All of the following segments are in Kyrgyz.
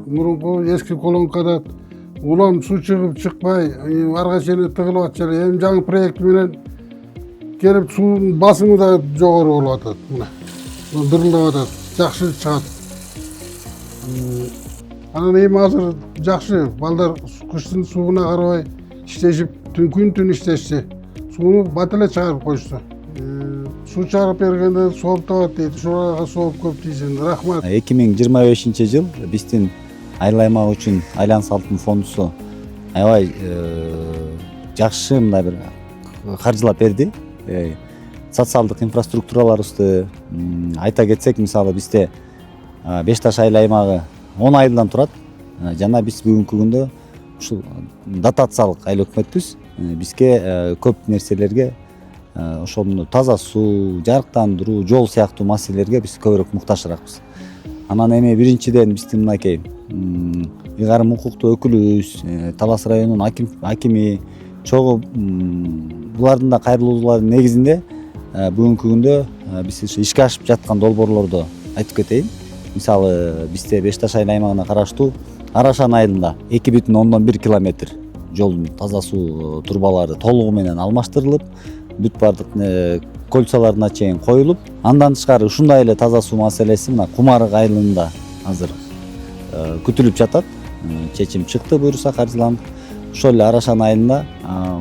Murunku eski kolonkada ulam su çıkıp çıkmay, arka çene tıkılıp atçalı. Hem жаңы proyekt menen gelip suyun basımı da жоғары olup atat. Dırıldап atat, жақсы çıkat. Анан эми азыр жақсы, балдар кыштын суuna карабай иштешип, күн иштешти. Сууну бат эле чыгарып коюшту. Суу чыгарып бергенде сооп табат дейт. Ушуга сооп көп тийсин. Рахмат. 2025-жыл биздин айыл аймак үчүн Айланыс Алтын фондусу аябай жакшы мындай бир каржылап берди. Социалдык инфраструктураларыбызды айта кетсек, мисалы бизде Беш Таш айыл аймагы 10 айылдан турат. Жана биз бүгүнкү күндө ушул дотациялык айыл өкмөтпүз. Бизге көп нерселерге ошол таза суу, жарыктандыруу, жол сыяктуу маселелерге биз көбүрөөк муктажыракпыз. Анан эми биринчиден биздин мынакей ыйгарым укуктуу өкүлүбүз, Талас районунун акими чогуу булардын да кайрылууларынын негизинде бүгүнкү күндө биз ишке ашып жаткан долбоорлорду айтып кетейин. Мисалы бизде Беш Таш айыл аймагына караштуу Арашан айылында 2,1 километр жолдун таза суу турбалары толугу менен алмаштырылып, бүт бардык кольцолоруна чейин коюлуп, андан тышкары ушундай эле таза суу маселеси мына Кумарык айылында азыр күтүлүп жатат. Чечим чыкты, буюрса каржыланып. Ошол эле Арашан айылында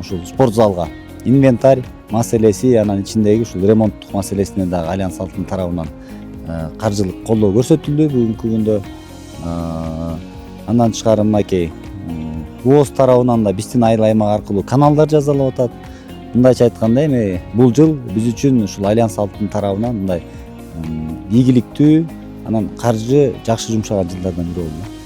ушул спорт залга инвентарь маселеси, анан ичиндеги ушул ремонттук маселесине дагы Айланыс Алтын тарабынан каржылык колдоо көрсөтүлдү бүгүнкү күндө. Андан тышкары мынакей УОЗ тарабынан да биздин айыл аймак аркылуу каналдар жасалып атат. Мындайча айтканда эми бул жыл биз үчүн ушул Айланыс Алтын тарабынан мындай ийгиликтүү, анан каржы жакшы жумшаган жылдардан бири болду.